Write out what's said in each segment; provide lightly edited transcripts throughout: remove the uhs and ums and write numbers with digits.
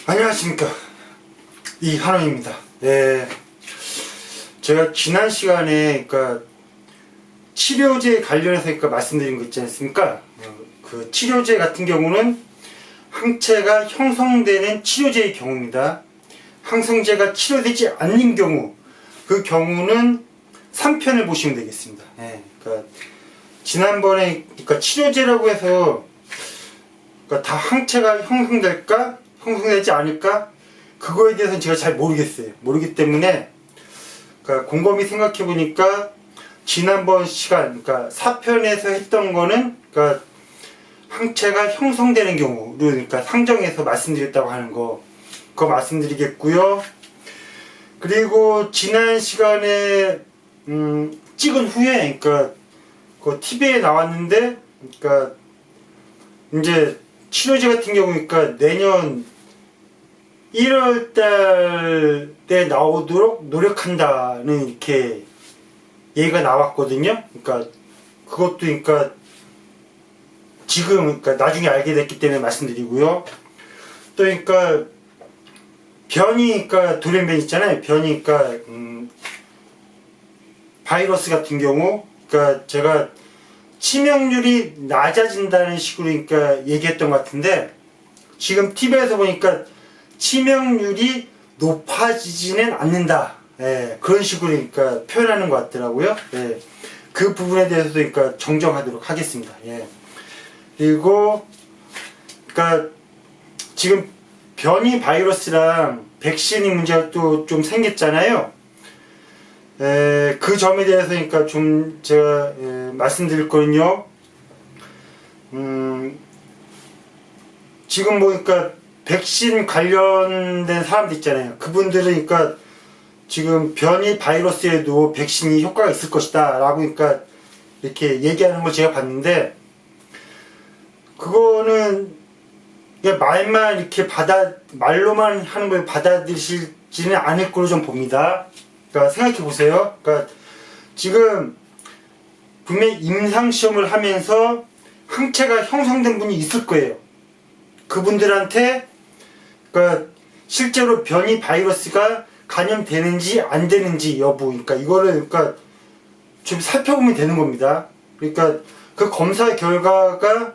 안녕하십니까, 이한원입니다. 네, 제가 지난 시간에 치료제 관련해서 말씀드린 거 있지 않습니까? 그 치료제 같은 경우는 항체가 형성되는 치료제의 경우입니다. 항생제가 치료되지 않는 경우, 그 경우는 3편을 보시면 되겠습니다. 네, 지난번에 치료제라고 해서 다 항체가 형성될까 형성되지 않을까, 그거에 대해서는 제가 잘 모르겠어요. 모르기 때문에 곰곰이 생각해 보니까 지난번 시간 4편에서 했던 거는 항체가 형성되는 경우를 상정해서 말씀드렸다고 하는 거, 그거 말씀드리겠고요. 그리고 지난 시간에 찍은 후에 그 TV에 나왔는데 이제 치료제 같은 경우 내년 1월달 때 나오도록 노력한다는 이렇게 얘기가 나왔거든요. 그것도 지금 나중에 알게 됐기 때문에 말씀드리고요. 또 변이 돌연변이 있잖아요. 변이 바이러스 같은 경우 제가 치명률이 낮아진다는 식으로 얘기했던 것 같은데, 지금 TV에서 보니까 치명률이 높아지지는 않는다, 그런 식으로 표현하는 것 같더라고요. 그 부분에 대해서도 정정하도록 하겠습니다. 그리고 지금 변이 바이러스랑 백신이 문제가 또 좀 생겼잖아요. 그 점에 대해서 좀 제가 말씀드릴 거는요. 지금 백신 관련된 사람들 있잖아요. 그분들은 지금 변이 바이러스에도 백신이 효과가 있을 것이다 라고 이렇게 얘기하는 걸 제가 봤는데, 그거는 그냥 말만 이렇게 말로만 하는 걸 받아들이시지는 않을 걸로 좀 봅니다. 생각해 보세요. 지금 분명히 임상시험을 하면서 항체가 형성된 분이 있을 거예요. 그분들한테 실제로 변이 바이러스가 감염되는지 안 되는지 여부, 이거를 좀 살펴보면 되는 겁니다. 그 검사 결과가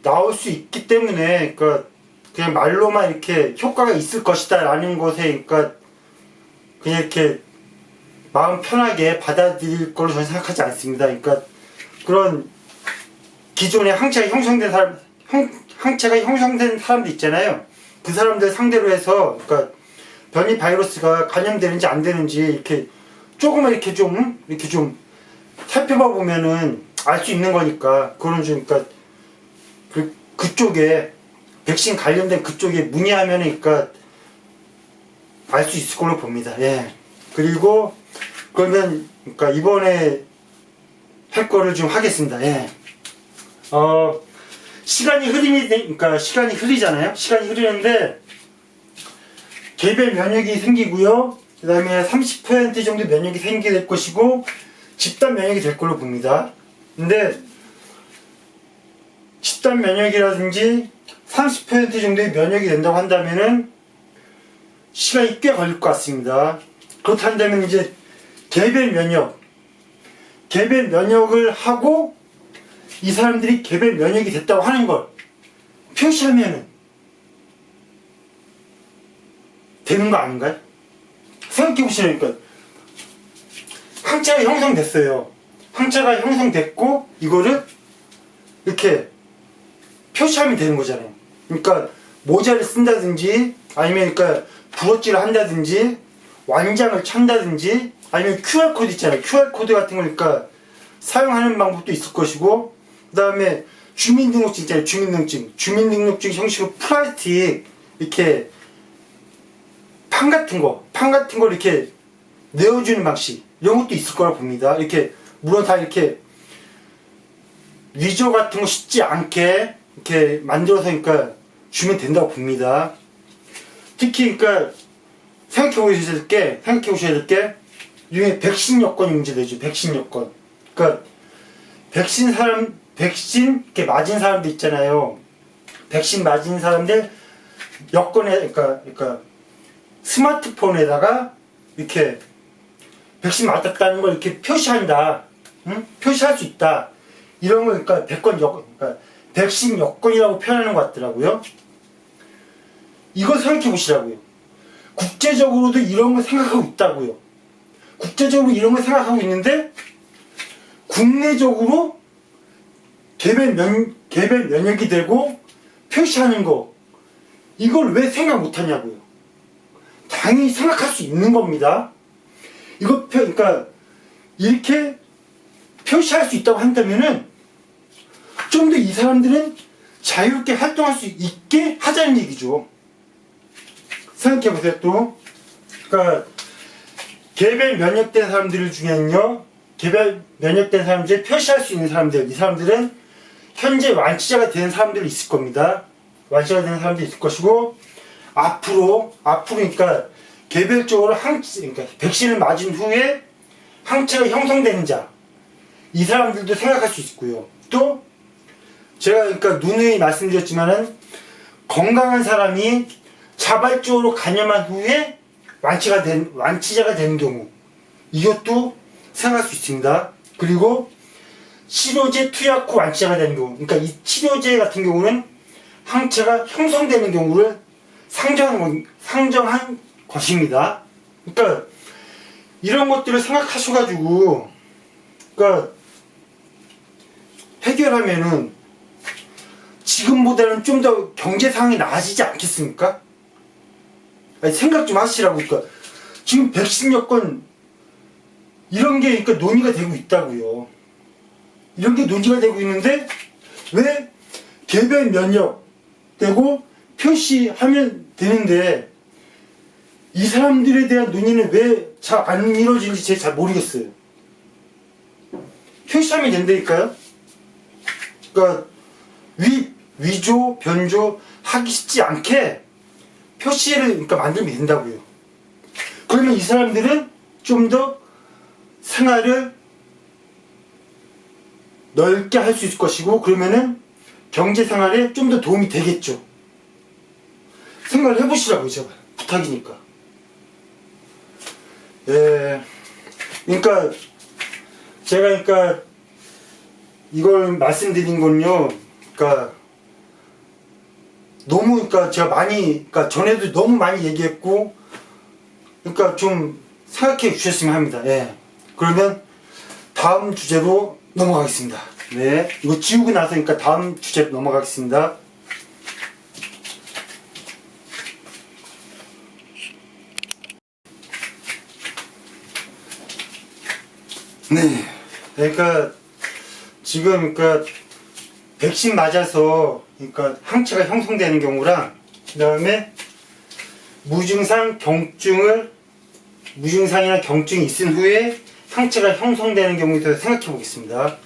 나올 수 있기 때문에 그냥 말로만 이렇게 효과가 있을 것이다 라는 것에 그냥 이렇게 마음 편하게 받아들일 걸로 저는 생각하지 않습니다. 그런 기존에 항체가 형성된 사람들 있잖아요. 그 사람들 상대로 해서 변이 바이러스가 감염되는지 안 되는지 이렇게 조금만 이렇게 좀 살펴봐 보면은 알 수 있는 거니까, 그거는 좀 그쪽에 백신 관련된 그쪽에 문의하면은 알 수 있을 걸로 봅니다. 그리고 그러면 이번에 할 거를 좀 하겠습니다. 시간이 흐르잖아요. 시간이 흐르는데 개별 면역이 생기고요. 그 다음에 30% 정도 면역이 생기게 될 것이고, 집단 면역이 될 걸로 봅니다. 근데 집단 면역이라든지 30% 정도의 면역이 된다고 한다면은 시간이 꽤 걸릴 것 같습니다. 그렇다면 이제 개별 면역을 하고 이 사람들이 개별 면역이 됐다고 하는 걸 표시하면은 되는 거 아닌가요? 생각해 보시라니까. 항체가 형성됐어요. 항체가 형성됐고 이거를 이렇게 표시하면 되는 거잖아요. 모자를 쓴다든지, 아니면 부러질을 한다든지, 완장을 찬다든지, 아니면 QR코드 있잖아요. QR코드 같은 걸 사용하는 방법도 있을 것이고, 그 다음에 주민등록증 있잖아요. 주민등록증 형식으로 플라스틱 이렇게 판 같은 거 이렇게 내어주는 방식, 이런 것도 있을 거라 봅니다. 물론 다 이렇게 위조 같은 거 쉽지 않게 이렇게 만들어서 주면 된다고 봅니다. 특히 생각해 보셔야 될 게 이게 백신 여건이 문제되죠. 백신 여건. 백신 이렇게 맞은 사람들 있잖아요. 백신 맞은 사람들 여권에 그러니까 스마트폰에다가 이렇게 백신 맞았다는 걸 이렇게 표시한다. 응? 표시할 수 있다. 이런 걸 그러니까 그러니까 백신 여권이라고 표현하는 것 같더라고요. 이거 생각해 보시라고요. 국제적으로도 이런 걸 생각하고 있다고요. 국제적으로 이런 걸 생각하고 있는데 국내적으로 개별 면역이 되고 표시하는 거 이걸 왜 생각 못하냐고요. 당연히 생각할 수 있는 겁니다. 이거 그러니까 이렇게 표시할 수 있다고 한다면은 좀 더 이 사람들은 자유롭게 활동할 수 있게 하자는 얘기죠. 생각해 보세요. 또 그러니까 개별 면역된 사람들 중에는요, 개별 면역된 사람 중에 표시할 수 있는 사람들, 이 사람들은 현재 완치자가 된 사람들이 있을 겁니다. 완치자가 된 사람들이 있을 것이고, 앞으로 그러니까 개별적으로 그러니까 백신을 맞은 후에 항체가 형성되는 자, 이 사람들도 생각할 수 있고요. 또 제가 그러니까 누누이 말씀드렸지만은 건강한 사람이 자발적으로 감염한 후에 완치자가 되는 경우, 이것도 생각할 수 있습니다. 그리고 치료제 투약 후 완치자가 되는 경우, 그러니까 이 치료제 같은 경우는 항체가 형성되는 경우를 상정한 것입니다. 그러니까 이런 것들을 생각하셔가지고, 그러니까 해결하면은 지금보다는 좀 더 경제 상황이 나아지지 않겠습니까? 아니, 생각 좀 하시라고. 그러니까 지금 백신 여권 이런 게 그러니까 논의가 되고 있다고요. 이런 게 논의가 되고 있는데 왜 개별 면역 되고 표시하면 되는데 이 사람들에 대한 논의는 왜 잘 안 이루어지는지 제가 잘 모르겠어요. 표시하면 된다니까요. 그러니까 위조, 변조 하기 쉽지 않게 표시를 그러니까 만들면 된다고요. 그러면 이 사람들은 좀 더 생활을 넓게 할 수 있을 것이고, 그러면은 경제 생활에 좀 더 도움이 되겠죠. 생각을 해보시라고요, 제가 부탁이니까. 그러니까 제가 그러니까 이걸 말씀드린 건요. 그러니까 너무 그러니까 제가 그러니까 전에도 너무 많이 얘기했고, 그러니까 좀 생각해 주셨으면 합니다. 예. 그러면 다음 주제로 넘어가겠습니다. 네. 이거 지우고 나서 그러니까 다음 주제로 넘어가겠습니다. 네. 그러니까 지금 그러니까 백신 맞아서 그러니까 항체가 형성되는 경우랑 그다음에 무증상이나 경증이 있은 후에 항체가 형성되는 경우에 대해서 생각해 보겠습니다.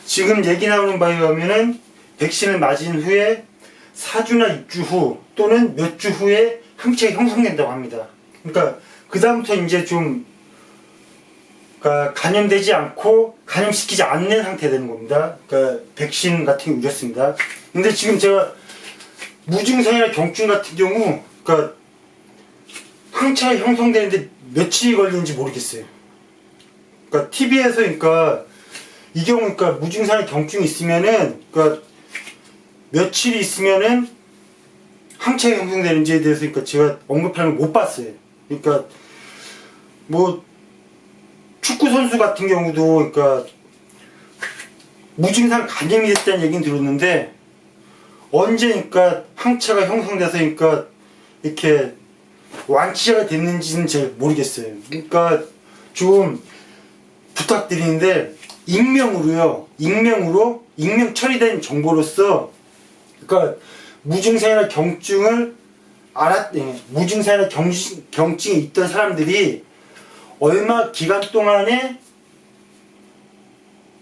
지금 얘기 나오는 바에 의하면은 백신을 맞은 후에 4주나 6주 후 또는 몇 주 후에 항체가 형성된다고 합니다. 그러니까 그다음부터 이제 좀 그러니까 감염되지 않고 감염시키지 않는 상태가 되는 겁니다. 그러니까 백신 같은 경우 이렇습니다. 근데 지금 제가 무증상이나 경증 같은 경우 그러니까 항체가 형성되는데 며칠이 걸리는지 모르겠어요. 그러니까 TV에서 그러니까 이 경우 그러니까 무증상이나 경증이 있으면은 그러니까 며칠이 있으면은 항체가 형성되는지에 대해서 그러니까 제가 언급하는 걸 못 봤어요. 그러니까 뭐 축구 선수 같은 경우도 그러니까 무증상 감염이 됐다는 얘기는 들었는데 언제 그러니까 항체가 형성돼서 그러니까 이렇게 완치자가 됐는지는 잘 모르겠어요. 그러니까 좀 부탁드리는데 익명 처리된 정보로서 그러니까 무증상이나 경증이 있던 사람들이 얼마 기간 동안에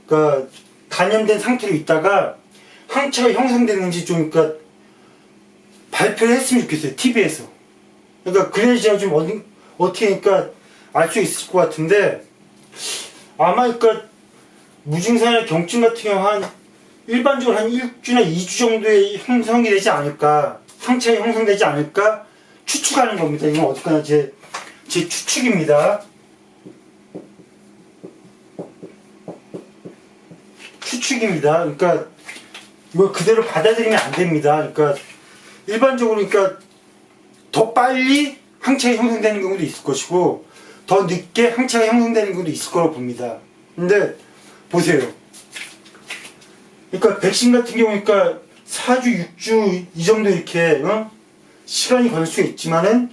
그러니까 감염된 상태로 있다가 항체가 형성됐는지 좀 그러니까 발표를 했으면 좋겠어요. TV에서. 그러니까 그래야 제가 좀 어떻게 그러니까 알 수 있을 것 같은데 아마 그러니까 무증상이나 경증 같은 경우 일반적으로 한 1주나 2주 정도에 형성이 되지 않을까. 상체가 형성되지 않을까 추측하는 겁니다. 이건 어떡하나 제 추측입니다. 추측입니다. 그러니까 이거 그대로 받아들이면 안 됩니다. 그러니까 일반적으로 그러니까 더 빨리 항체가 형성되는 경우도 있을 것이고 더 늦게 항체가 형성되는 경우도 있을 거라고 봅니다. 근데 보세요. 그러니까 백신 같은 경우 그러니까 4주, 6주 이 정도 이렇게 시간이 걸릴 수 있지만은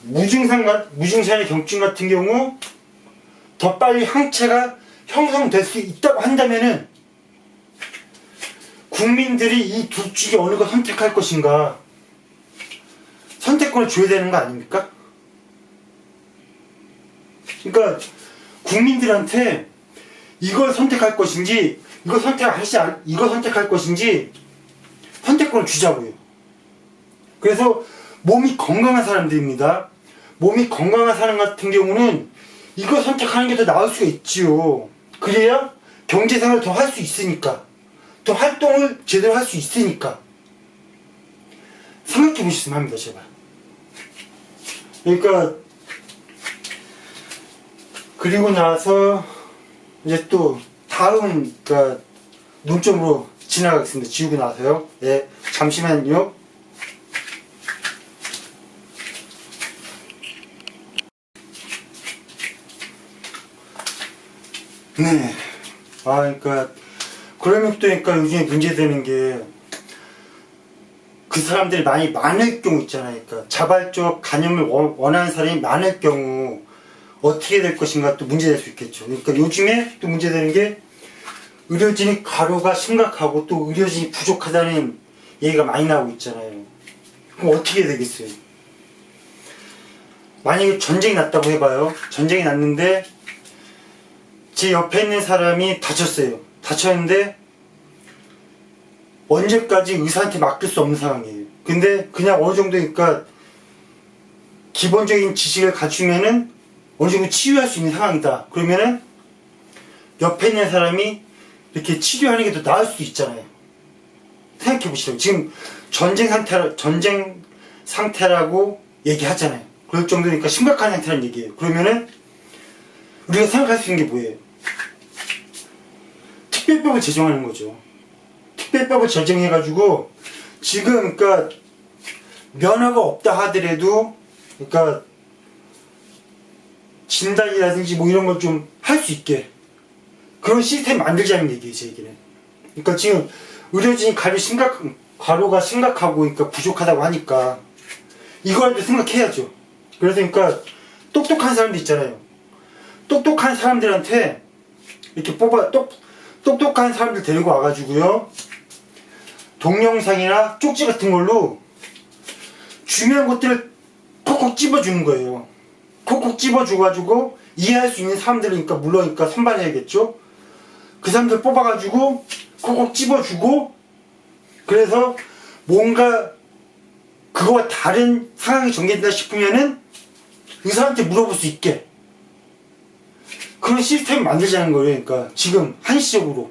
무증상의 경증 같은 경우 더 빨리 항체가 형성될 수 있다고 한다면은 국민들이 이 둘 중에 어느 걸 선택할 것인가 선택권을 줘야 되는 거 아닙니까? 그러니까 국민들한테 이걸 선택할 것인지 이걸 선택할 것인지 선택권을 주자고요. 그래서 몸이 건강한 사람들입니다. 몸이 건강한 사람 같은 경우는 이거 선택하는 게 더 나을 수가 있지요. 그래야 경제생활을 더 할 수 있으니까 더 활동을 제대로 할 수 있으니까 생각해 보셨으면 합니다. 제발. 그러니까 그리고 나서 이제 또 다음 그러니까 논점으로 지나가겠습니다. 지우고 나서요. 예, 잠시만요. 네. 그러니까 그러면 또 그러니까 요즘에 문제되는 게 그 사람들이 많을 경우 있잖아요. 그러니까 자발적 간염을 원하는 사람이 많을 경우 어떻게 될 것인가 또 문제될 수 있겠죠. 그러니까 요즘에 또 문제되는 게 의료진이 과로가 심각하고 또 의료진이 부족하다는 얘기가 많이 나오고 있잖아요. 그럼 어떻게 되겠어요? 만약에 전쟁이 났다고 해봐요. 전쟁이 났는데 제 옆에 있는 사람이 다쳤어요. 다쳤는데 언제까지 의사한테 맡길 수 없는 상황이에요. 근데 그냥 어느 정도니까 기본적인 지식을 갖추면은 어느 정도 치유할 수 있는 상황이다. 그러면은 옆에 있는 사람이 이렇게 치료하는 게 더 나을 수도 있잖아요. 생각해 보시죠. 지금 전쟁 상태라고 얘기하잖아요. 그럴 정도니까 심각한 상태라는 얘기예요. 그러면은 우리가 생각할 수 있는 게 뭐예요? 특별법을 제정하는 거죠. 특별법을 제정해가지고 지금 그러니까 면허가 없다 하더라도 그러니까 진단이라든지 뭐 이런 걸 좀 할 수 있게 그런 시스템 만들자는 얘기예요. 제 얘기는. 그러니까 지금 의료진이 과로가 심각하고 그러니까 부족하다고 하니까 이거라도 생각해야죠. 그래서 그러니까 똑똑한 사람들 있잖아요. 똑똑한 사람들한테 이렇게 똑똑한 사람들 데리고 와가지고요. 동영상이나 쪽지 같은 걸로 중요한 것들을 콕콕 집어주는 거예요. 콕콕 집어줘가지고 이해할 수 있는 사람들을 그러니까 물론 그러니까 선발해야겠죠. 그 사람들 뽑아가지고 콕콕 집어주고 그래서 뭔가 그거와 다른 상황이 전개된다 싶으면은 의사한테 물어볼 수 있게 그런 시스템을 만들자는 거예요. 그러니까 지금 한시적으로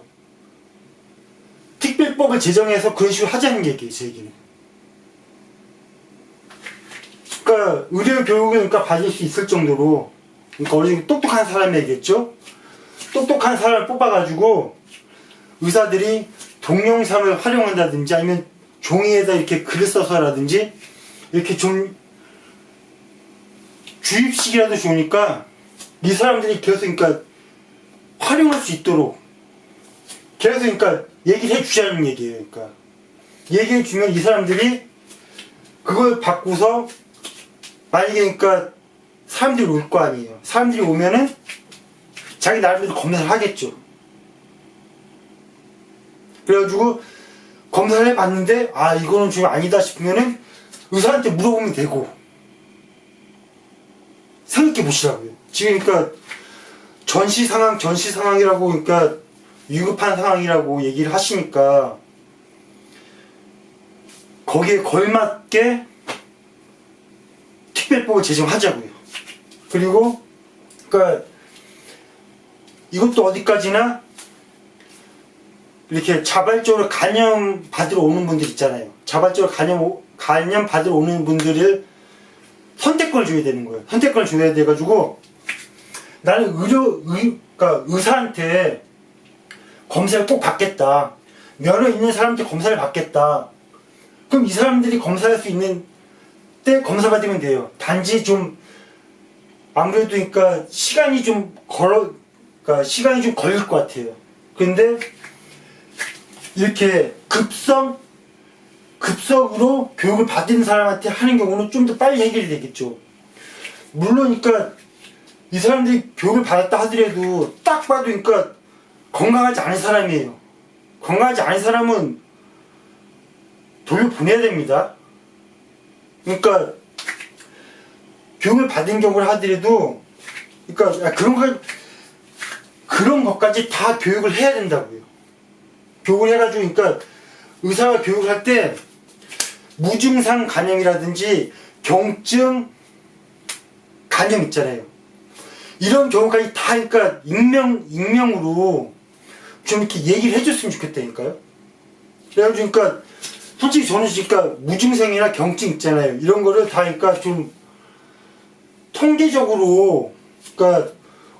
특별법을 제정해서 그런 식으로 하자는 얘기예요. 제 얘기는. 그러니까 의료 교육을 그러니까 받을 수 있을 정도로 그러니까 어느 정도 똑똑한 사람이겠죠. 똑똑한 사람을 뽑아가지고 의사들이 동영상을 활용한다든지 아니면 종이에다 이렇게 글을 써서라든지 이렇게 좀 주입식이라도 좋으니까 이 사람들이 계속 그러니까 활용할 수 있도록 계속 그러니까 얘기를 해주자는 얘기예요. 그러니까 얘기해 주면 이 사람들이 그걸 받고서 만약에 그러니까 사람들이 올 거 아니에요. 사람들이 오면은 자기 나름대로 검사를 하겠죠. 그래가지고 검사를 해봤는데 이거는 좀 아니다 싶으면은 의사한테 물어보면 되고 생각해 보시라고요. 지금 그러니까 전시 상황이라고 그러니까 위급한 상황이라고 얘기를 하시니까 거기에 걸맞게 특별법을 제정하자고요. 그리고 그러니까 이것도 어디까지나 이렇게 자발적으로 간염 받으러 오는 분들 있잖아요. 자발적으로 간염 받으러 오는 분들을 선택권을 줘야 되는 거예요. 선택권을 줘야 돼가지고 나는 그러니까 의사한테 검사를 꼭 받겠다. 면허 있는 사람한테 검사를 받겠다. 그럼 이 사람들이 검사할 수 있는 때 검사 받으면 돼요. 단지 좀 아무래도 그러니까 시간이 좀 그러니까 시간이 좀 걸릴 것 같아요. 근데 이렇게 급속으로 교육을 받은 사람한테 하는 경우는 좀 더 빨리 해결이 되겠죠. 물론 그러니까 이 사람들이 교육을 받았다 하더라도 딱 봐도 그러니까 건강하지 않은 사람이에요. 건강하지 않은 사람은 돌려보내야 됩니다. 그러니까 교육을 받은 경우를 하더라도 그러니까 그런 것까지 다 교육을 해야 된다고요. 교육을 해가지고 그러니까 의사가 교육을 할 때 무증상 간염이라든지 경증 간염 있잖아요. 이런 경우까지 다 그러니까 익명으로 좀 이렇게 얘기를 해줬으면 좋겠다니까요. 그래가지고 그러니까 솔직히 저는 그러니까 무증상이나 경증 있잖아요. 이런 거를 다 그러니까 좀 통계적으로 그러니까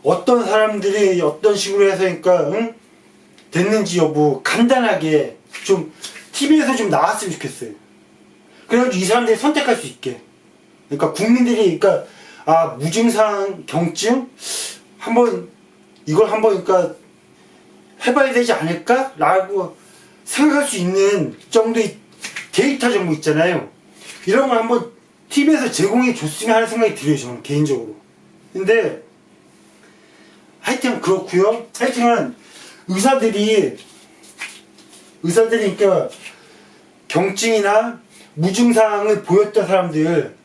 어떤 사람들이 어떤 식으로 해서 그러니까 됐는지 여부 간단하게 좀 TV에서 좀 나왔으면 좋겠어요. 그래가지고 이 사람들이 선택할 수 있게. 그러니까 국민들이 그러니까 무증상 경증 이걸 한번 그러니까 해봐야 되지 않을까라고 생각할 수 있는 정도의 데이터 정보 있잖아요. 이런 걸 한번 TV에서 제공해 줬으면 하는 생각이 들어요, 저는 개인적으로. 근데 하여튼 그렇고요. 하여튼 의사들이 그러니까 경증이나 무증상을 보였던 사람들,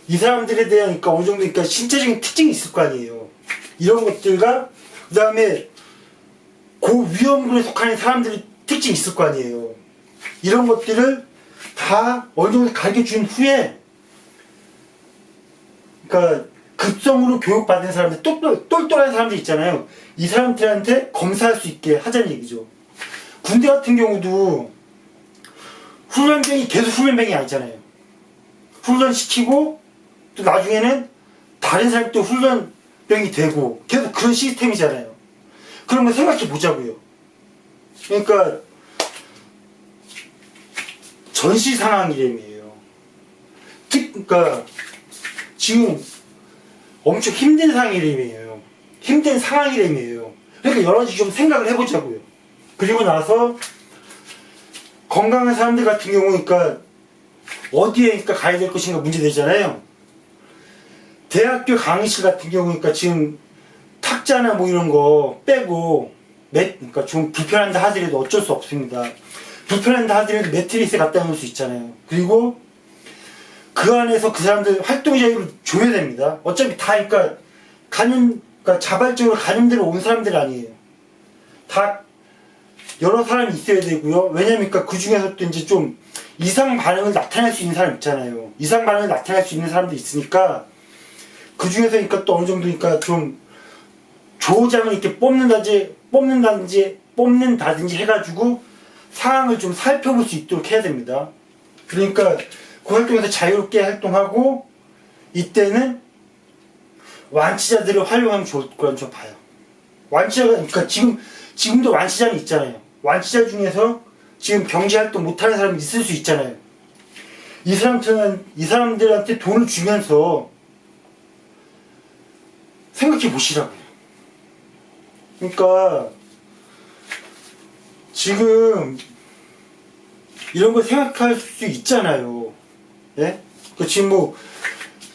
이 사람들에 대한 그러니까 어느 정도 그러니까 신체적인 특징이 있을 거 아니에요. 이런 것들과 그 다음에 고위험군에 속하는 사람들의 특징이 있을 거 아니에요. 이런 것들을 다 어느 정도 가르쳐 준 후에 그러니까 급성으로 교육받은 사람들, 똘똘한 사람들 있잖아요. 이 사람들한테 검사할 수 있게 하자는 얘기죠. 군대 같은 경우도 훈련병이 계속 훈련병이 아니잖아요. 훈련시키고 또 나중에는 다른 사람이 또 훈련병이 되고 계속 그런 시스템이잖아요. 그런 거 생각해 보자고요. 그러니까 전시 상황이래매요. 그러니까 지금 엄청 힘든 상황이래매요. 힘든 상황이래매요. 그러니까 여러 가지 좀 생각을 해보자고요. 그리고 나서 건강한 사람들 같은 경우 그러니까 어디에 그러니까 가야 될 것인가 문제되잖아요. 대학교 강의실 같은 경우 그러니까 지금 탁자나 뭐 이런 거 빼고 그러니까 좀 불편한다 하더라도 어쩔 수 없습니다. 불편한다 하더라도 매트리스 갖다 놓을 수 있잖아요. 그리고 그 안에서 그 사람들 활동 자유를 줘야 됩니다. 어차피 다 그러니까 그러니까 자발적으로 간염대로 온 사람들 아니에요. 다 여러 사람이 있어야 되고요. 왜냐면 그 중에서도 이제 좀 이상 반응을 나타낼 수 있는 사람 있잖아요. 이상 반응을 나타낼 수 있는 사람도 있으니까 그 중에서 그러니까 또 어느 정도 그러니까 좀 조장을 이렇게 뽑는다든지 해가지고 상황을 좀 살펴볼 수 있도록 해야 됩니다. 그러니까 그 활동에서 자유롭게 활동하고 이때는 완치자들을 활용하면 좋을 거라는 저 봐요. 완치자가 그러니까 지금도 완치자는 있잖아요. 완치자 중에서 지금 경제활동 못하는 사람이 있을 수 있잖아요. 이 사람들한테 돈을 주면서 생각해 보시라고요. 그러니까 지금 이런 거 생각할 수 있잖아요. 예? 지금 뭐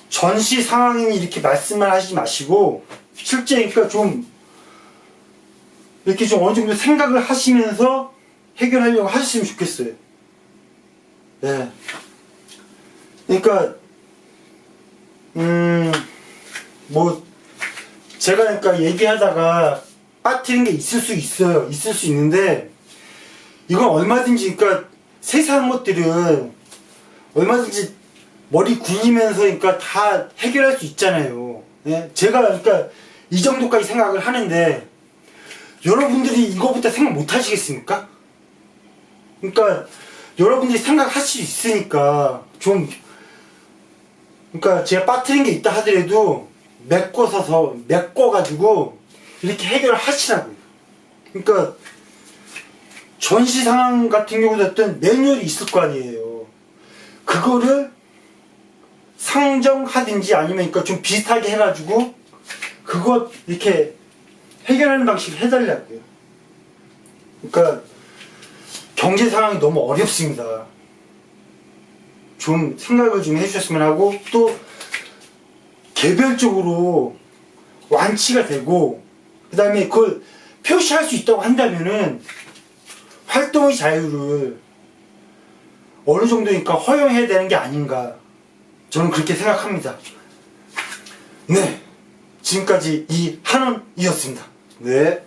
전시 상황이니 이렇게 말씀만 하시지 마시고 실제 그러니까 좀 이렇게 좀 어느 정도 생각을 하시면서 해결하려고 하셨으면 좋겠어요. 예. 그러니까 뭐 제가 그러니까 얘기하다가 빠뜨린 게 있을 수 있어요. 있을 수 있는데 이건 얼마든지 그러니까 세세한 것들은 얼마든지 머리 굴리면서 그러니까 다 해결할 수 있잖아요. 예? 제가 그러니까 이 정도까지 생각을 하는데 여러분들이 이거보다 생각 못 하시겠습니까? 그러니까 여러분들이 생각할 수 있으니까 좀, 그러니까 제가 빠뜨린 게 있다 하더라도 메꿔가지고 이렇게 해결을 하시라고요. 그러니까 전시 상황 같은 경우도 어떤 매뉴얼이 있을 거 아니에요. 그거를 상정하든지 아니면 그러니까 좀 비슷하게 해가지고 그거 이렇게 해결하는 방식을 해달라고요. 그러니까 경제 상황이 너무 어렵습니다. 좀 생각을 좀 해주셨으면 하고, 또 개별적으로 완치가 되고 그 다음에 그걸 표시할 수 있다고 한다면은 활동의 자유를 어느 정도니까 허용해야 되는 게 아닌가, 저는 그렇게 생각합니다. 네, 지금까지 이한원이었습니다. 네.